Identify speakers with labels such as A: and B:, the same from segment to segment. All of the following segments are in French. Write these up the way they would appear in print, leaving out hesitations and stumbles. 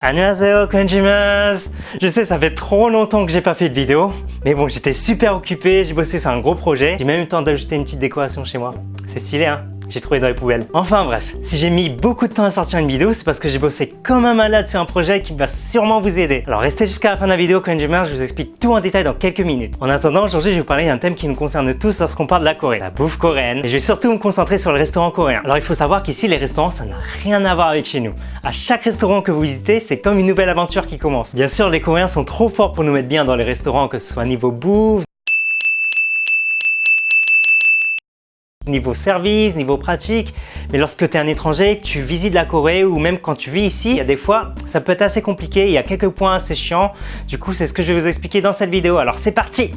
A: Annyeonghaseyo konnichimasu. Je sais, ça fait trop longtemps que j'ai pas fait de vidéo, mais bon, j'étais super occupé, j'ai bossé sur un gros projet, j'ai même eu le temps d'ajouter une petite décoration chez moi. C'est stylé, hein? J'ai trouvé dans les poubelles. Enfin bref, si j'ai mis beaucoup de temps à sortir une vidéo, c'est parce que j'ai bossé comme un malade sur un projet qui va sûrement vous aider. Alors restez jusqu'à la fin de la vidéo, Konnichimasu, je vous explique tout en détail dans quelques minutes. En attendant, aujourd'hui je vais vous parler d'un thème qui nous concerne tous lorsqu'on parle de la Corée, la bouffe coréenne. Et je vais surtout me concentrer sur le restaurant coréen. Alors il faut savoir qu'ici les restaurants, ça n'a rien à voir avec chez nous. À chaque restaurant que vous visitez, c'est comme une nouvelle aventure qui commence. Bien sûr, les Coréens sont trop forts pour nous mettre bien dans les restaurants, que ce soit niveau bouffe, niveau service, niveau pratique, mais lorsque tu es un étranger, que tu visites la Corée ou même quand tu vis ici, il y a des fois, ça peut être assez compliqué, il y a quelques points assez chiants. Du coup, c'est ce que je vais vous expliquer dans cette vidéo. Alors, c'est parti!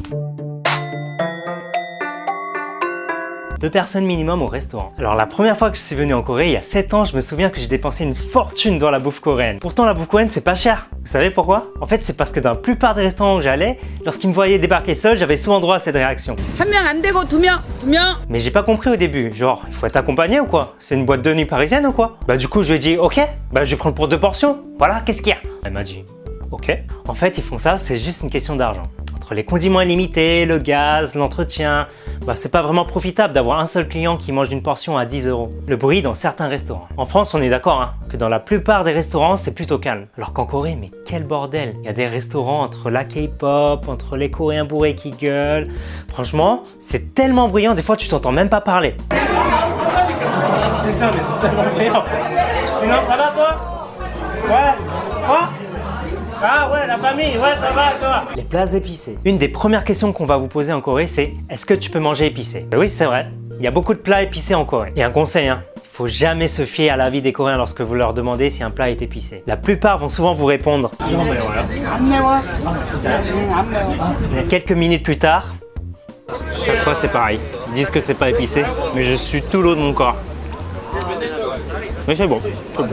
A: 2 personnes minimum au restaurant. Alors la première fois que je suis venu en Corée, il y a 7 ans, je me souviens que j'ai dépensé une fortune dans la bouffe coréenne. Pourtant la bouffe coréenne c'est pas cher. Vous savez pourquoi? En fait c'est parce que dans la plupart des restaurants où j'allais, lorsqu'ils me voyaient débarquer seul, j'avais souvent droit à cette réaction. Mais j'ai pas compris au début, genre il faut être accompagné ou quoi? C'est une boîte de nuit parisienne ou quoi? Bah du coup je lui ai dit ok, bah je vais prendre pour 2 portions. Voilà, qu'est-ce qu'il y a? Elle m'a dit ok. En fait ils font ça, c'est juste une question d'argent. Entre les condiments illimités, le gaz, l'entretien, bah c'est pas vraiment profitable d'avoir un seul client qui mange une portion à 10 €. Le bruit dans certains restaurants. En France, on est d'accord hein, que dans la plupart des restaurants, c'est plutôt calme. Alors qu'en Corée, mais quel bordel! Il y a des restaurants entre la K-pop, entre les Coréens bourrés qui gueulent. Franchement, c'est tellement bruyant, des fois tu t'entends même pas parler. Putain, mais c'est tellement bruyant. Sinon, ça va toi? Ouais? Quoi? Ah ouais, la famille, ouais ça va toi. Les plats épicés. Une des premières questions qu'on va vous poser en Corée, c'est est-ce que tu peux manger épicé? Oui, c'est vrai. Il y a beaucoup de plats épicés en Corée. Et un conseil, hein, il faut jamais se fier à l'avis des Coréens lorsque vous leur demandez si un plat est épicé. La plupart vont souvent vous répondre. Mais quelques minutes plus tard, chaque fois c'est pareil. Ils disent que c'est pas épicé, mais je suis tout l'eau de mon corps. Mais c'est bon, c'est bon.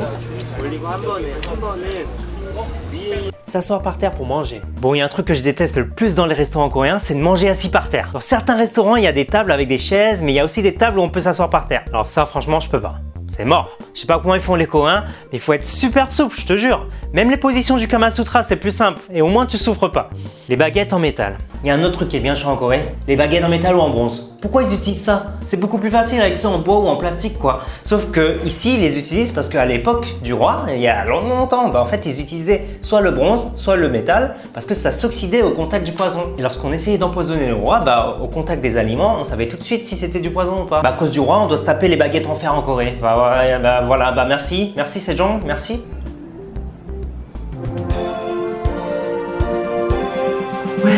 A: S'asseoir par terre pour manger. Bon, il y a un truc que je déteste le plus dans les restaurants coréens, c'est de manger assis par terre. Dans certains restaurants, il y a des tables avec des chaises, mais il y a aussi des tables où on peut s'asseoir par terre. Alors ça, franchement, je peux pas. C'est mort. Je sais pas comment ils font les Coréens, mais il faut être super souple, je te jure. Même les positions du Kama Sutra, c'est plus simple, et au moins tu souffres pas. Les baguettes en métal. Il y a un autre truc qui est bien chiant en Corée, les baguettes en métal ou en bronze. Pourquoi ils utilisent ça? C'est beaucoup plus facile avec ça en bois ou en plastique quoi. Sauf que ici ils les utilisent parce qu'à l'époque du roi, il y a longtemps, bah, en fait ils utilisaient soit le bronze, soit le métal parce que ça s'oxydait au contact du poison. Et lorsqu'on essayait d'empoisonner le roi, bah, au contact des aliments, on savait tout de suite si c'était du poison ou pas. Bah, à cause du roi, on doit se taper les baguettes en fer en Corée. Bah voilà, bah merci Sejong, merci. Ouais.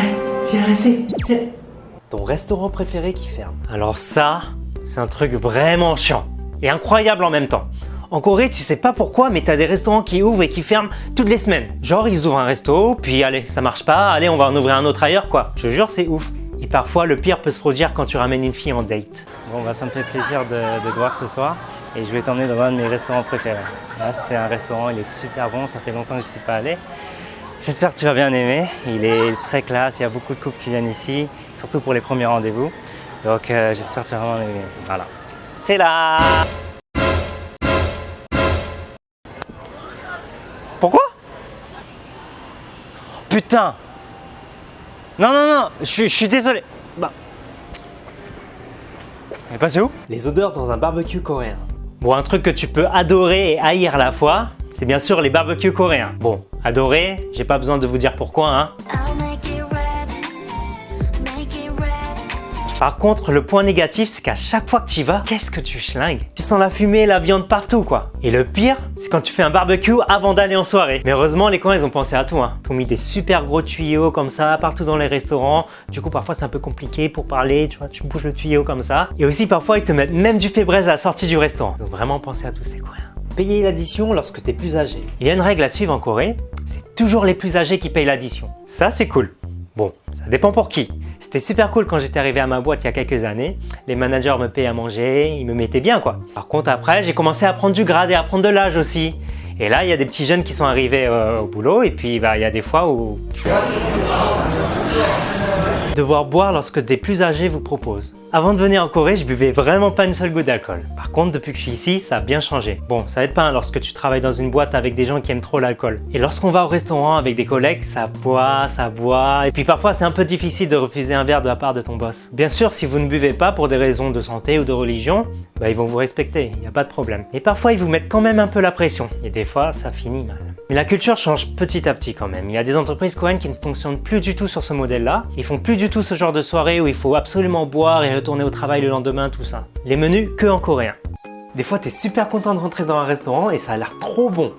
A: Ton restaurant préféré qui ferme. Alors ça, c'est un truc vraiment chiant et incroyable en même temps. En Corée, tu sais pas pourquoi, mais t'as des restaurants qui ouvrent et qui ferment toutes les semaines. Genre, ils ouvrent un resto, puis allez, ça marche pas, allez, on va en ouvrir un autre ailleurs, quoi. Je te jure, c'est ouf. Et parfois, le pire peut se produire quand tu ramènes une fille en date. Bon, bah ça me fait plaisir de te voir ce soir et je vais t'emmener dans un de mes restaurants préférés. Là, c'est un restaurant, il est super bon, ça fait longtemps que je suis pas allé. J'espère que tu vas bien aimer, il est très classe, il y a beaucoup de couples qui viennent ici, surtout pour les premiers rendez-vous. Donc j'espère que tu vas vraiment aimer. Voilà. C'est là. Pourquoi? Putain. Non, je suis désolé. Bah. Elle est passée où? Les odeurs dans un barbecue coréen. Bon, un truc que tu peux adorer et haïr à la fois, c'est bien sûr les barbecues coréens. Bon, adorer, j'ai pas besoin de vous dire pourquoi, hein. Par contre, le point négatif, c'est qu'à chaque fois que tu y vas, qu'est-ce que tu schlingues? Tu sens la fumée et la viande partout, quoi. Et le pire, c'est quand tu fais un barbecue avant d'aller en soirée. Mais heureusement, les Coréens, ils ont pensé à tout, hein. Ils ont mis des super gros tuyaux comme ça, partout dans les restaurants. Du coup, parfois, c'est un peu compliqué pour parler, tu vois, tu bouges le tuyau comme ça. Et aussi, parfois, ils te mettent même du fait braise à la sortie du restaurant. Ils ont vraiment pensé à tous ces Coréens. Payer l'addition lorsque tu es plus âgé. Il y a une règle à suivre en Corée, c'est toujours les plus âgés qui payent l'addition. Ça, c'est cool. Bon, ça dépend pour qui. C'était super cool quand j'étais arrivé à ma boîte il y a quelques années. Les managers me payaient à manger, ils me mettaient bien quoi. Par contre après, j'ai commencé à prendre du grade et à prendre de l'âge aussi. Et là, il y a des petits jeunes qui sont arrivés au boulot et puis bah, il y a des fois où... devoir boire lorsque des plus âgés vous proposent. Avant de venir en Corée, je buvais vraiment pas une seule goutte d'alcool. Par contre, depuis que je suis ici, ça a bien changé. Bon, ça aide pas hein, lorsque tu travailles dans une boîte avec des gens qui aiment trop l'alcool. Et lorsqu'on va au restaurant avec des collègues, ça boit. Et puis parfois, c'est un peu difficile de refuser un verre de la part de ton boss. Bien sûr, si vous ne buvez pas pour des raisons de santé ou de religion, ils vont vous respecter, il n'y a pas de problème. Mais parfois, ils vous mettent quand même un peu la pression. Et des fois, ça finit mal. Mais la culture change petit à petit quand même. Il y a des entreprises coréennes qui ne fonctionnent plus du tout sur ce modèle-là. Ils font plus du tout ce genre de soirée où il faut absolument boire et retourner au travail le lendemain, tout ça. Les menus que en coréen. Des fois, t'es super content de rentrer dans un restaurant et ça a l'air trop bon.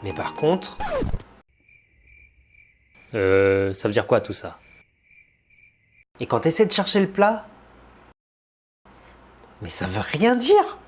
A: Mais par contre... ça veut dire quoi tout ça? Et quand t'essaies de chercher le plat... Mais ça veut rien dire!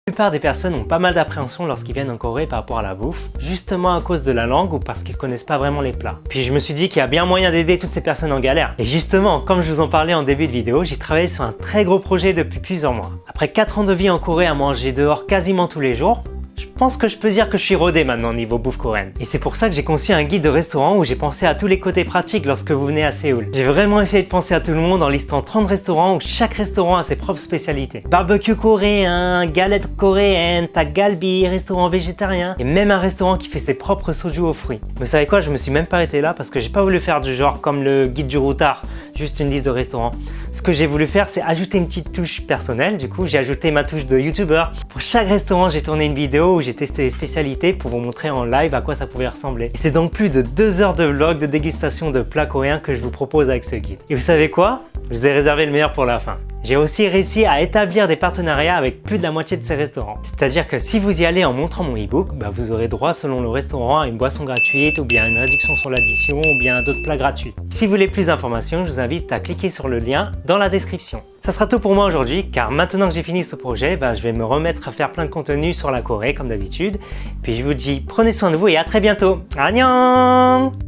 A: La plupart des personnes ont pas mal d'appréhension lorsqu'ils viennent en Corée par rapport à la bouffe, justement à cause de la langue ou parce qu'ils connaissent pas vraiment les plats. Puis je me suis dit qu'il y a bien moyen d'aider toutes ces personnes en galère. Et justement, comme je vous en parlais en début de vidéo, j'ai travaillé sur un très gros projet depuis plusieurs mois. Après 4 ans de vie en Corée à manger dehors quasiment tous les jours, je pense que je peux dire que je suis rodé maintenant niveau bouffe coréenne. Et c'est pour ça que j'ai conçu un guide de restaurant où j'ai pensé à tous les côtés pratiques lorsque vous venez à Séoul. J'ai vraiment essayé de penser à tout le monde en listant 30 restaurants où chaque restaurant a ses propres spécialités. Barbecue coréen, galette coréenne, tagalbi, restaurant végétarien et même un restaurant qui fait ses propres soju aux fruits. Mais vous savez quoi, je me suis même pas arrêté là parce que j'ai pas voulu faire du genre comme le guide du routard, juste une liste de restaurants. Ce que j'ai voulu faire, c'est ajouter une petite touche personnelle. Du coup, j'ai ajouté ma touche de youtubeur. Pour chaque restaurant, j'ai tourné une vidéo où j'ai testé les spécialités pour vous montrer en live à quoi ça pouvait ressembler. Et c'est donc plus de 2 heures de vlog de dégustation de plats coréens que je vous propose avec ce guide. Et vous savez quoi? Je vous ai réservé le meilleur pour la fin. J'ai aussi réussi à établir des partenariats avec plus de la moitié de ces restaurants. C'est-à-dire que si vous y allez en montrant mon e-book, vous aurez droit selon le restaurant à une boisson gratuite ou bien une réduction sur l'addition ou bien d'autres plats gratuits. Si vous voulez plus d'informations, je vous invite à cliquer sur le lien dans la description. Ça sera tout pour moi aujourd'hui car maintenant que j'ai fini ce projet, je vais me remettre à faire plein de contenu sur la Corée comme d'habitude. Puis je vous dis prenez soin de vous et à très bientôt. Annyeong!